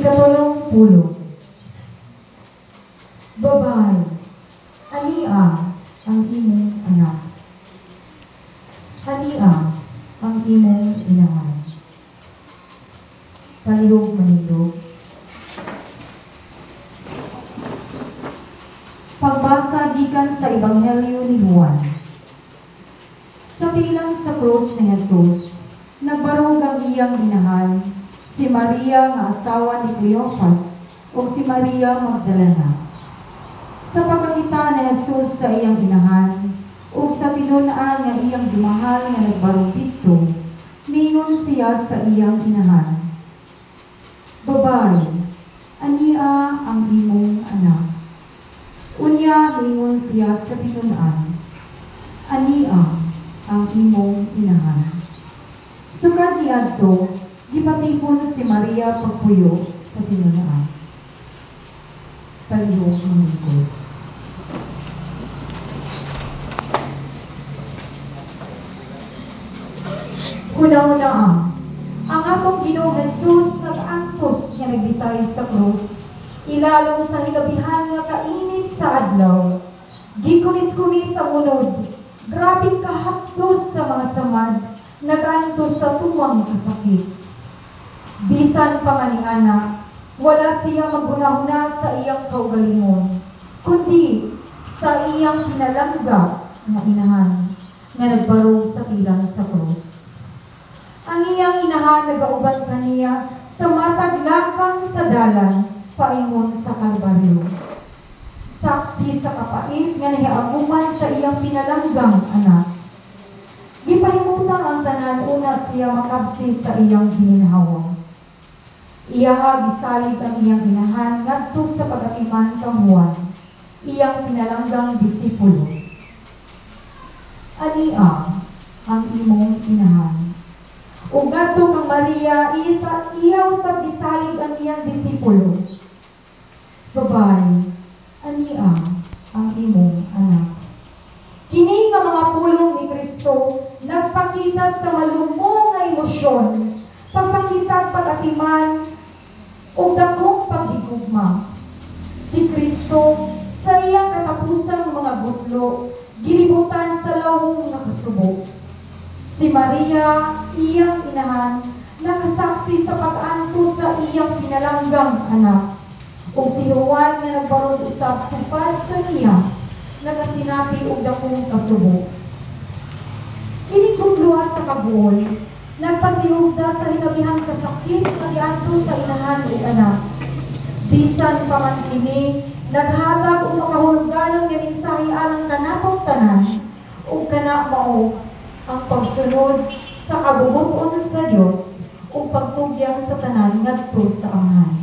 Ikatulong-pulong. Babae, ania ang imong anak. Ania ang imong inahan. Palihog manindog. Pagbasa gikan sa Ebanghelyo ni Juan. Sa tilang sa krus ni Jesus, nagbarog ang iyang inahan, si Maria nga asawa ni Cleopas o si Maria Magdalena. Sa pagkakita ni Jesus sa iyang inahan, o sa tinunaan nga iyang gimahal nga nagbarog dito, ningon siya sa iyang inahan, Babae, ania ang imong anak. Unya, ningon siya sa tinunaan, ania ang imong inahan. Sukad niadto, gipatipon si Maria pagpuyo sa tinunaan. Palihog manindog. Una-una ang atong Ginoong Jesus nag-antos nga nagbitay sa krus, ilalong sa hilabihan nga kainit sa adlaw. Gikunis-kunis sa unod, grabing kahapdos sa mga samad, nag-antos sa tuwang kasakit. Bisan pa nga ni anak, wala siya maghunahuna sa iyang kaugalingon, kundi sa iyang kinalangga na inahan, nga nagbarog sa tilang sa krus. Ang iyang inahan nagauban kaniya sa matag lakang sa dalan, paingon sa Kalbaryo. Saksi sa kapait nga nahiaguman sa iyang pinalanggang anak. Gipahimutan ang tanan una siya makabsi sa iyang gininhawa. Iya gisalig ang iyang inahan ngadto sa pagatiman kang Juan, iyang pinalanggang disipulo. Ania ang imong inahan. O ngadto kang Maria, iyaw sa bisalig ang iyang disipulo. Babae, ania ang imong anak. Kini nga mga pulong ni Kristo nagpakita sa malumong nga emosyon, pagpakita pag-atiman o dakong paghigugma. Si Kristo sa iyang katapusang mga gutlo, gilibutan sa lawong nga kasubok. Si Maria, iyang inahan, nakasaksi sa pag-antos sa iyang pinalanggang anak. O si Juan na nagbarog usab tupad kaniya, nakasinapi og dakong kasubok. Kini gudluha sa kabuol, nagpasihugda sa hinabihang kasakit nga giadto sa inahan ug anak. Bisan pa man kini, naghatag o makahulugan nga mensahe alang kanatong tanan ug kana mao ang pagsunod sa kabubuton sa Dios ug pagtugyang sa tanan ngadto sa Amahan.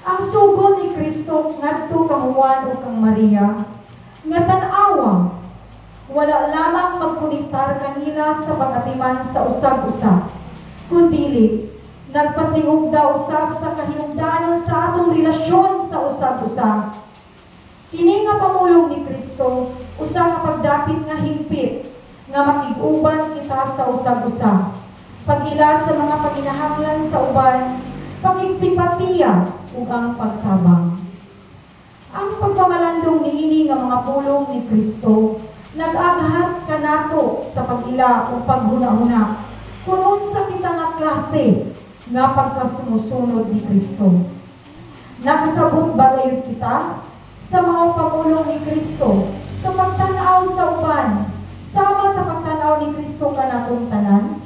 Ang sugod ni Kristo ngadto kang Juan o kang Maria nga tan-awa wala lamang magkonektar kanila sa pag-atiman sa usab-usab, kundi nagpasihugda usab sa kahinungdanon sa atong relasyon sa usab-usab. Kini nga pamulong ni Kristo usa ka pagdapit nga hingpit nga makig-uban kita sa usab-usab. Pag-ila sa mga paginahanglan sa uban, pagigsimpatiya ug ang pagtabang. Ang pagpamalandong niini nga mga pulong ni Kristo nag-aghat kanato sa pag-ila o paghuna-huna kunon sa kita nga klase nga pagkasumusunod ni Kristo. Nakasabot ba gayud kita sa mga pamulong ni Kristo sa pagtanaw sa uban sama sa pagtanaw ni Kristo kanatong tanan?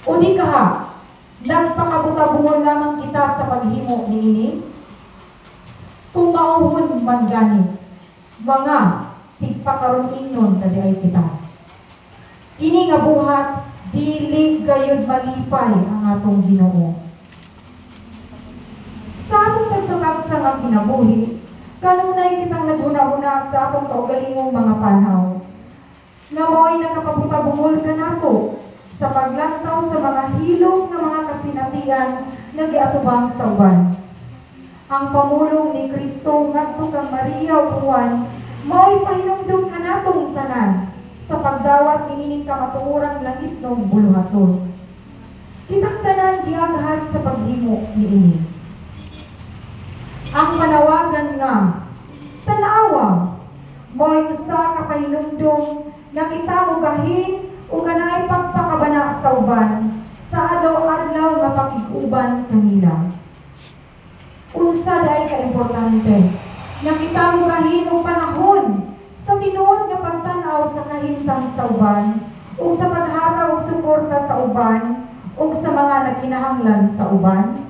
O di kaha, nagpakabutabungon lamang kita sa paghimo niini? Kung mauhon man gani, mga tigpakaron ingnon tadi ay kita. Kini nga buhat, dili gayud malipay ang atong Ginoo. Sa atong pagsakaksa nga kinabuhi, kanunay kitang naghuna-huna sa atong kaugalingong mga panhaw. Nga mo'y nakapabutabungol ka nato sa paglantaw sa mga hilong ng mga kasinatian na giatubang sa uban. Ang pamulong ni Kristo ngadto kang Maria ug Juan mao'y pahinumdum ka natong tanan sa pagdawat niining kamaturang langit ng buluhaton. Kitang tanan tanan giaghat sa paghimo niini. Ang panawagan nga tanawa mo'y usa ka pahinumdom nga kita mugahin o ganay pagpakabana sa uban sa adlaw-adlaw nga pakiguban kanila. Unsa day ka importante nga kita mugahin og panahon sa tinuod nga pagtan-aw sa kahimtang sa uban ug sa paghatag og suporta sa uban ug sa mga nagkinahanglan sa uban.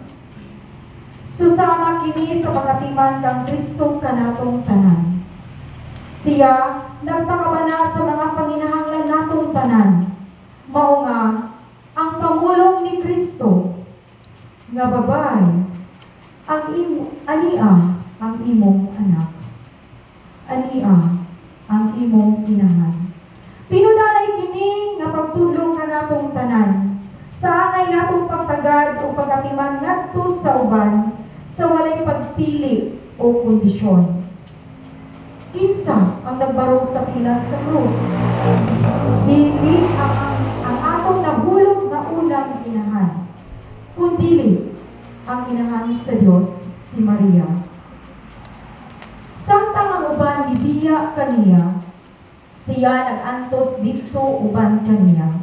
Susama kini sa pagatiman kang Kristo kanatong tanan. Siya nagpakabana sa mga panginahanglan natong tanan. Mao nga ang pamulong ni Kristo nga babay ang ania ang imong anak. Ania ang imong inahan. Pinunalay kini nga pagtulong kanatong tanan sa angay natong pagtagad o pagatiman ngadto sa uban sa walay pagpili o kondisyon. Kinsa ang nagbarog sa pilan sa krus? Dili ang atong nahulog na unang inahan, kundi ang inahan sa Dios, si Maria. Samtang ang uban gibiya kaniya, siya nag-antos dito uban kaniya.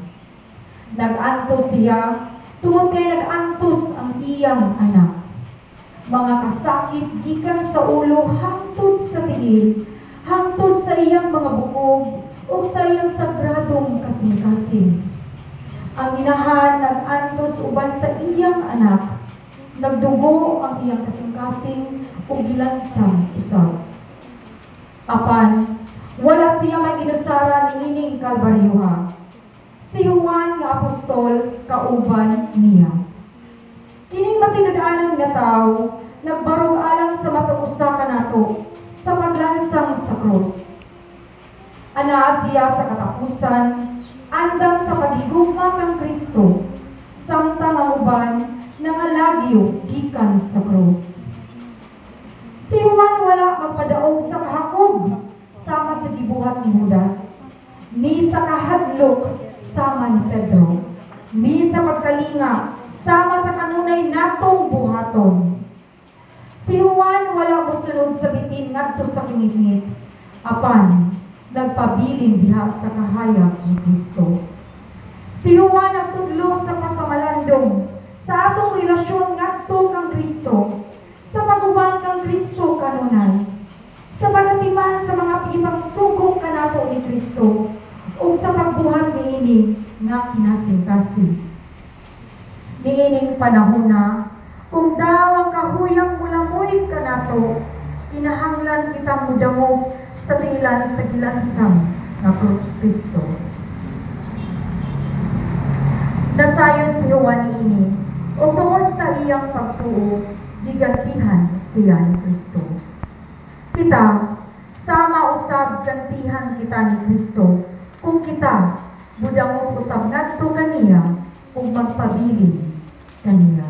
Nag-antos siya tungod kay nag-antos ang iyang anak. Mga kasakit gikan sa ulo hangtod sa tiil, hangtod sa iyang mga bukog o sa iyang sagradong kasing-kasing. Ang inahan nag-antos uban sa iyang anak, nagdugo ang iyang kasing-kasing o gilansang usaw. Apan, wala siya may ginusara ni ining Kalbaryuha. Si Juan nga apostol kauban niya. Kining matinudaanan nga tao, nagbarog alang sa matuusa kanato sa paglansang sa krus. Anaa siya sa katapusan, andang sa paghigugma kang Kristo, samtang ang uban nangalagyo gikan sa krus. Si Juan wala magpadaog sa kahakog, sama sa gibuhat ni Judas, ni sa kahadlok, sama ni Pedro, ni sa pagkalinga, sama sa kanunay natong buhaton. Si Juan wala mosunod sa bitin ngadto sa kinihit, apan nagpabilin diha sa kahayag ni Kristo. Si Juan nagtudlo sa pagpamalandong sa atong relasyon ngadto kang Kristo, sa paguban kang Kristo kanunay, sa pagatiman sa mga ibang sugong kanato ni Kristo, o sa pagbuhat niini nga kinasing-kasing. Niining panahon na, kung daw ang kahuyang mulamoy kanato, kinahanglan kita mudamo sa tilan sa gilansang na Kristo. Nasayon si Juan niini, o tungod sa iyang pagtuo, gigantihan siya ni Kristo. Kita, sama usab gantihan kita ni Kristo, kung kita budang usab ngadto kaniya ug magpabilin kaniya.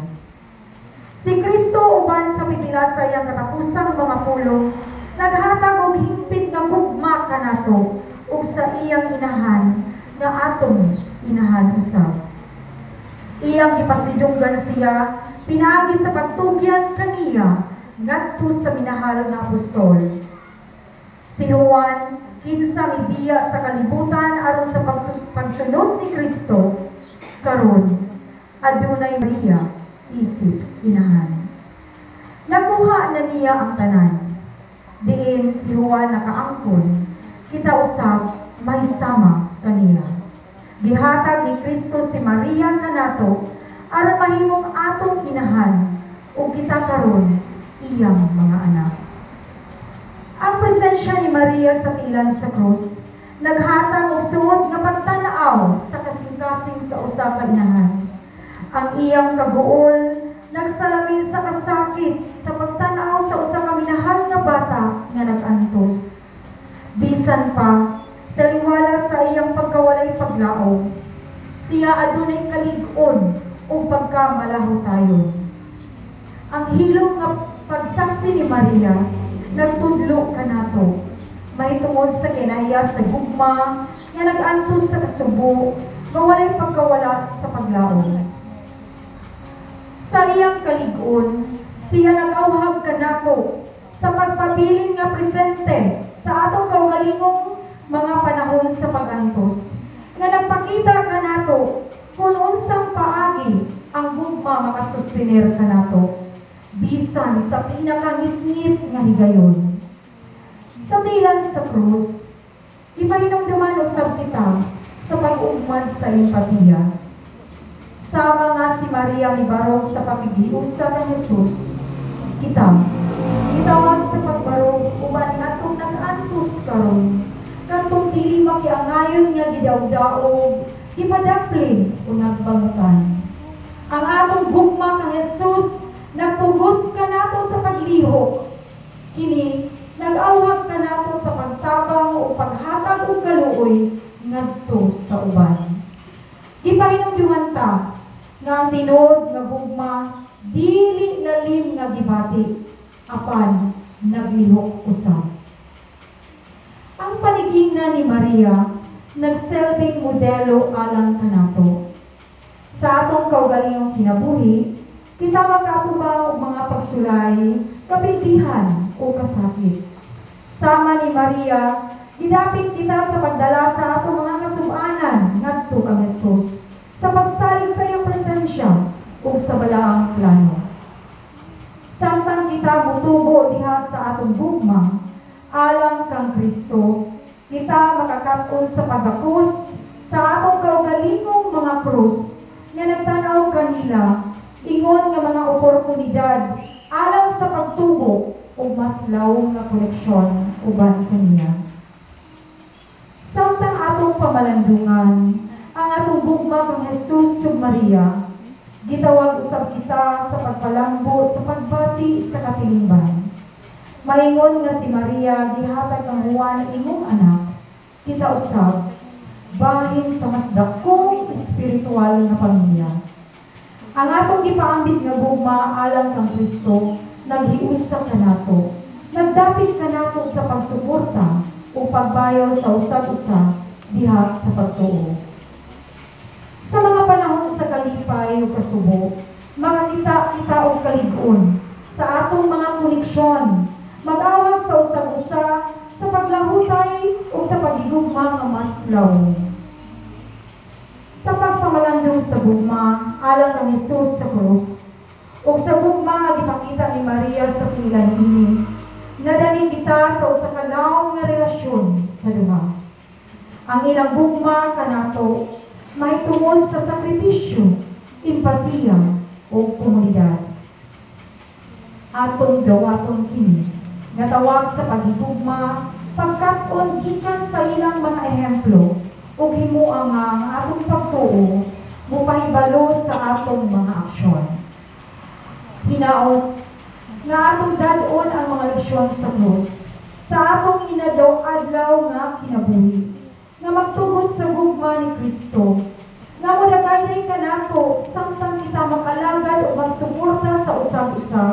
Si Kristo uban sa pipila sa iyang katapusang mga pulong, naghatag og hingpit nga gugma kanato ug sa iyang inahan nga atong inahan usab. Iyang gipasidunggan siya pinaagi sa pagtugyan kaniya ngadto sa minahal nga apostol. Si Juan kinsa ibiya sa kalibutan aron sa pagsunod ni Kristo, karon adunay Maria isip inahan. Nakuha na niya ang tanan. Diin si Juan nakaangkon, kita usab mahisama kaniya. Gihatag ni Kristo si Maria kanato aron mahimong atong inahan ug kita karon iyang mga anak. Ang presensya ni Maria sa tilan sa krus naghatag og suod nga pagtan-aw sa kasing-kasing sa usa ka inahan. Ang iyang kaguol nagsalamin sa kasakit sa pagtan-aw sa usa ka minahal nga bata nga nag-antos. Bisan pa taliwala sa iyang pagkawalay paglaom, siya adunay kalig-on o pagkamalaho tayo. Ang hilong nga pagsaksi ni Maria nagtudlo kanato, may tungod sa kinaya sa gugma nga nag-antos sa kasubo, mawalay pagkawala sa paglaom. Sa iyang kalig-on, siya nag-auhag kanato sa pagpabilin nga presente sa atong kaugalingong mga panahon sa pag-antos. Nga nagpakita kanato kung unsang paagi ang gugma makasustenir kanato bisan sa pinakangit-ngit nga higayon. Sa tilan sa krus, ipahinumduman usab kita sa pag-ugmad sa empatiya. Sama nga si Maria mibarog sa pakigiusap ni Jesus, gitawag sa pagbarog uban atong nag-antos karon kantong dili makiangayon nga gidawdaog, ipadapling o nagbangutan. Ang atong gugma kang Jesus nagpugos ka nato sa paglihok. Kini nag-awhag ka nato sa pagtabang o paghatag og kaluoy ngadto sa uban. Ipahinumduman ta nga ang tinuod nga gugma dili lalim nga gibati apan naglihok usab. Ang panigingna ni Maria nagselbing modelo alang kanato. Sa atong kaugalingong kinabuhi, kita magkatubang og mga pagsulay, kapintihan o kasakit. Sama ni Maria, gidapit kita sa pagdala sa atong mga kasub-anan ngadto kang Jesus, sa pagsalig sa iyang presensya o sa balaang plano. Samtang kita mutubo diha sa atong gugma, alang kang Kristo, kita makakaton sa pagdakos sa atong kaugalingong mga krus nga nagtanaw kanila, ingon nga mga oportunidad alang sa pagtubo o mas lawong nga koneksyon uban kaniya. Samtang atong pamalandungan, ang atong gugma kang Jesus ug Maria, gitawag usab kita sa pagpalambo sa pagbati sa katilingban. Maingon nga si Maria gihatag kang Juan imong anak, kita usab bahin sa mas dakong espiritual nga pamilya. Ang atong gipaambit nga gugma alang kang Kristo naghiusa kanato, nagdapit kanato sa pagsuporta o pagbayo sa usab-usa diha sa pagtuo. Sa mga panahon sa kalipay o kasubo, makakita kita og kalig-on sa atong mga koneksyon, mag-awag sa usab-usa sa paglahutay o sa pagigugma nga mas lawom. Sa pagpamalandong sa gugma alang kang Jesus sa krus o sa gugma nga gipakita ni Maria sa pilan ini, nadali kita sa usa ka lawom nga relasyon sa duha. Ang ilang gugma kanato may tungod sa sakripisyo, empatiya o komunidad. Atong gawaton kini natawag sa pagigugma pagkat-on gikan sa ilang mga ehemplo ug himuang ang atong pagtuo mupahibalo sa atong mga aksyon. Hinaot nga atong dadon ang mga leksyon sa krus sa atong inadaw-adlaw nga kinabuhi nga magtugod sa gugma ni Kristo nga modagay kanato samtang kita makalagad o magsuporta sa usab-usa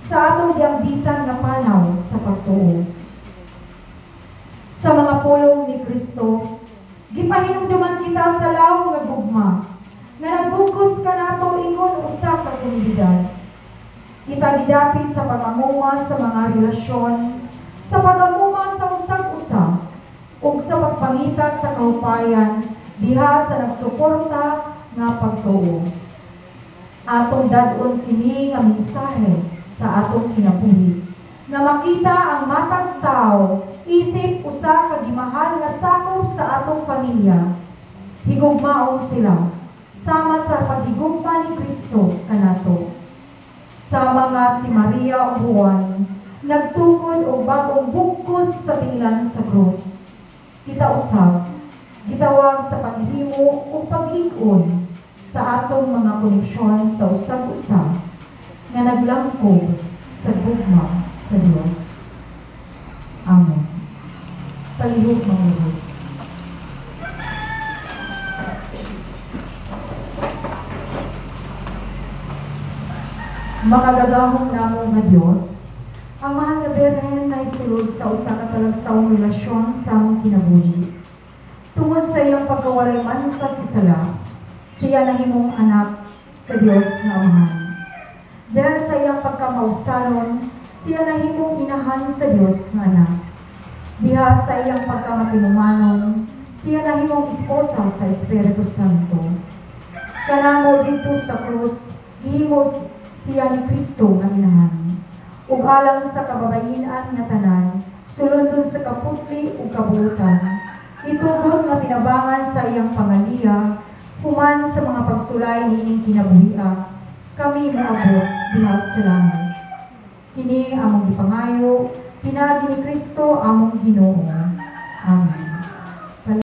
sa atong diambitan nga panaw sa pagtuo. Sa mga pulong ni Kristo, gipahinumduman kita sa lawom nga gugma nga nagbugos kanato ingon usa ka komunidad. Kita gidapit sa pagmamuma sa mga relasyon, sa pagmamuma sa usab-usa ug sa pagpangita sa kaupayan diha sa nagsuporta nga pagtuo. Atong dadon kini nga mensahe sa atong kinabuhi nga makita ang matag tao isip usa ka gimahal nga sakop sa atong pamilya. Higugmaon sila sama sa paghigugma ni Kristo kanato. Sama nga si Maria ug Juan nagtukod og bagong bugkos sa pinglan sa krus. Kita usab gitawag sa paghimo o pag-ig-on sa atong mga koneksyon sa usab-usa nga naglangkob sa gugma sa Dios. Amen. Palihog mga Lord. Makagagahong namo nga Dios, ang mahal nga Birhen na isulod sa usa ka talagsawong relasyon sa among kinabuhi. Tungod sa iyang pagkawalay man sa sisala, siya nahimong anak sa Dios nga Amahan. Dahil sa iyang pagkamausalon, siya nahimong inahan sa Dios nga anak. Diha sa iyang pagkamatinumanon, siya nahimong esposa sa Espiritu Santo. Kanamo dito sa krus, gihimo siya ni Kristo nga inahan. Ug alang sa kababayinan nga tanan, sulod sa kaputli ug kabuutan. Itugos nga pinabangan sa iyang pangaliya, human sa mga pagsulay niining kinabuhian, kami moabot diha sa langit. Kini among gipangayo, pinagi ni Kristo among Ginoo. Amen.